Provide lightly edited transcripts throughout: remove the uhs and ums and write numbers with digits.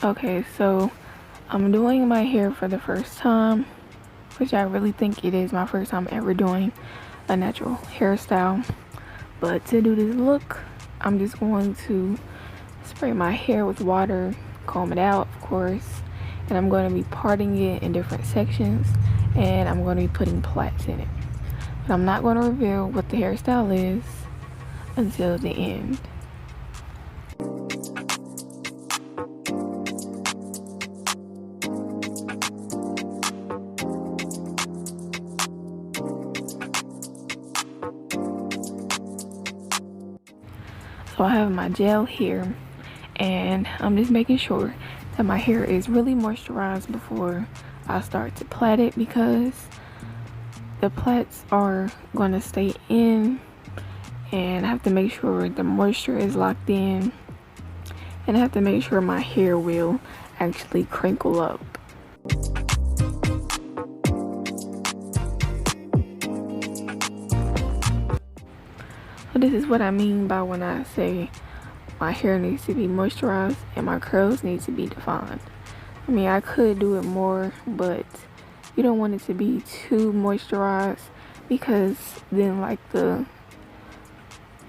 Okay, so I'm doing my hair for the first time, which I really think it is my first time ever doing a natural hairstyle. But to do this look, I'm just going to spray my hair with water, comb it out, of course, and I'm going to be parting it in different sections, and I'm going to be putting plaits in it. But I'm not going to reveal what the hairstyle is until the end. So I have my gel here, and I'm just making sure that my hair is really moisturized before I start to plait it, because the plaits are going to stay in, and I have to make sure the moisture is locked in, and I have to make sure my hair will actually crinkle up. So this is what I mean by when I say my hair needs to be moisturized and my curls need to be defined. I mean, I could do it more, but you don't want it to be too moisturized, because then like the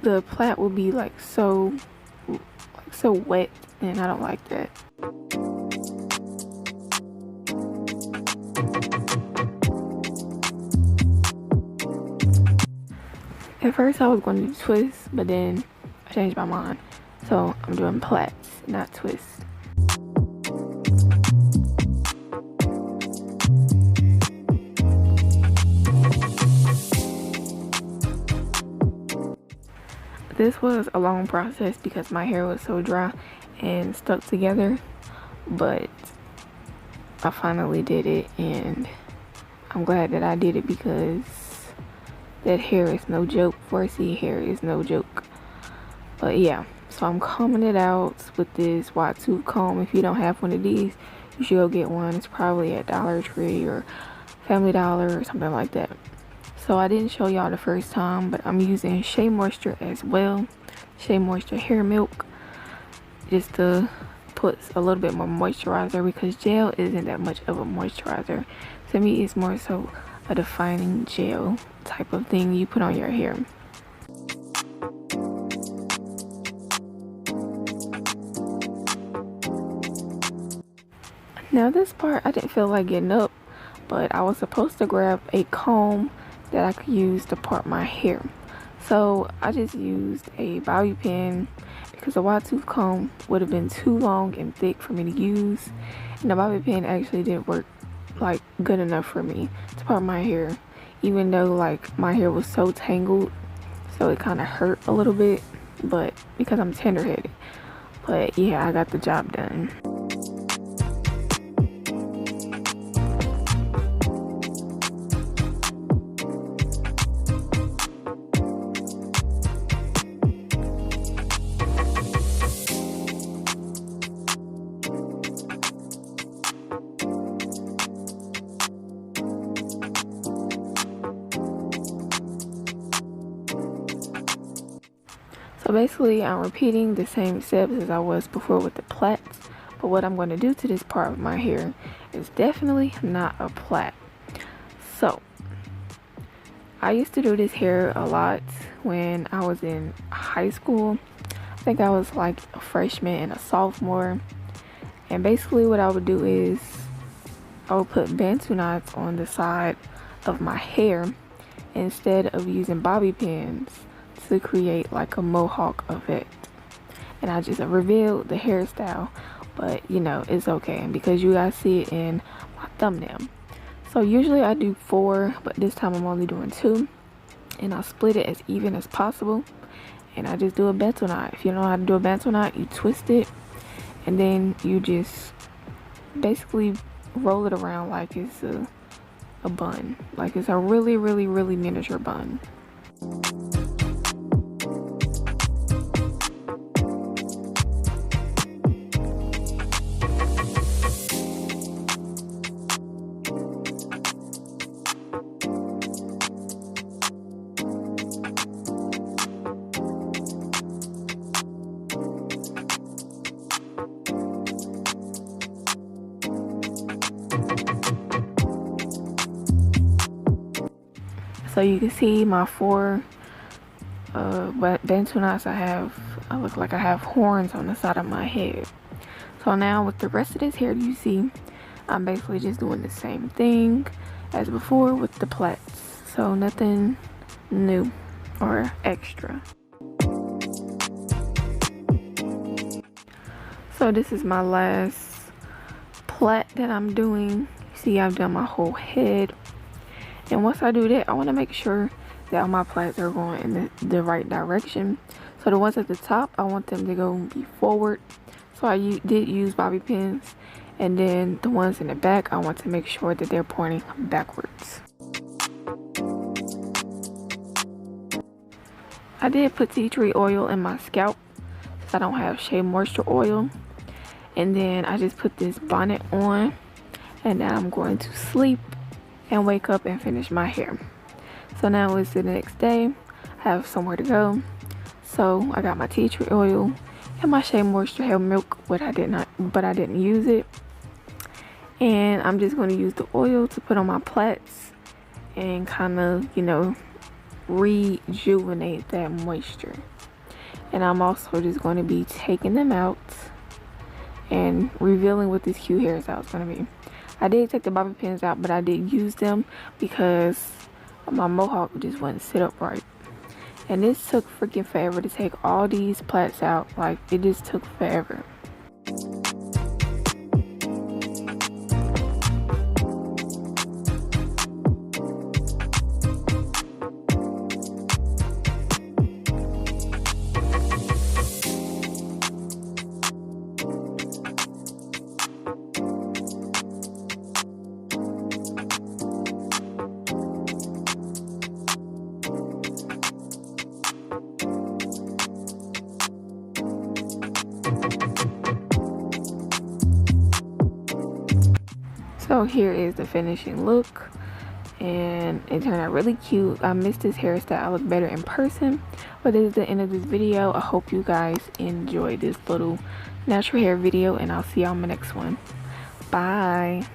plait will be like so wet, and I don't like that. At first I was going to do twists, but then I changed my mind. So I'm doing plaits, not twists. This was a long process because my hair was so dry and stuck together, but I finally did it, and I'm glad that I did it, because that hair is no joke. 4C hair is no joke. But yeah, so I'm combing it out with this wide tooth comb. If you don't have one of these, you should go get one. It's probably at Dollar Tree or Family Dollar or something like that. So I didn't show y'all the first time, but I'm using SHEA Moisture as well. SHEA Moisture hair milk, just to put a little bit more moisturizer, because gel isn't that much of a moisturizer. To me, it's more so a defining gel type of thing you put on your hair. Now this part I didn't feel like getting up, but I was supposed to grab a comb that I could use to part my hair. So I just used a bobby pin, because a wide tooth comb would have been too long and thick for me to use, and the bobby pin actually didn't work like good enough for me to part my hair, even though like my hair was so tangled, so it kind of hurt a little bit, but because I'm tender-headed. But yeah, I got the job done. So basically, I'm repeating the same steps as I was before with the plaits, but what I'm going to do to this part of my hair is definitely not a plait. So, I used to do this hair a lot when I was in high school. I think I was like a freshman and a sophomore. And basically what I would do is I would put bantu knots on the side of my hair instead of using bobby pins to create like a mohawk effect. And I just revealed the hairstyle, but you know, it's okay because you guys see it in my thumbnail. So usually I do 4, but this time I'm only doing 2, and I split it as even as possible, and I just do a bantu knot. If you don't know how to do a bantu knot, you twist it and then you just basically roll it around like it's a bun, like it's a really miniature bun. So you can see my 4 bantu knots I look like I have horns on the side of my head. So now with the rest of this hair, you see I'm basically just doing the same thing as before with the plaits. So nothing new or extra. So this is my last plait that I'm doing. You see I've done my whole head. And once I do that, I want to make sure that all my plaits are going in the right direction. So the ones at the top, I want them to be forward. So I did use bobby pins. And then the ones in the back, I want to make sure that they're pointing backwards. I did put tea tree oil in my scalp since I don't have Shea Moisture Oil. And then I just put this bonnet on. And now I'm going to sleep and wake up and finish my hair. So now it's the next day. I have somewhere to go. So I got my tea tree oil and my Shea Moisture hair milk, but I didn't use it. And I'm just going to use the oil to put on my plaits and kind of, rejuvenate that moisture. And I'm also just going to be taking them out and revealing what this cute hairstyle is going to be. I did take the bobby pins out, but I did use them because my mohawk just wouldn't sit up right. And this took freaking forever to take all these plaits out. Like, it just took forever. So here is the finishing look, and it turned out really cute. I missed this hairstyle. I look better in person. But this is the end of this video. I hope you guys enjoyed this little natural hair video, and I'll see y'all in my next one. Bye.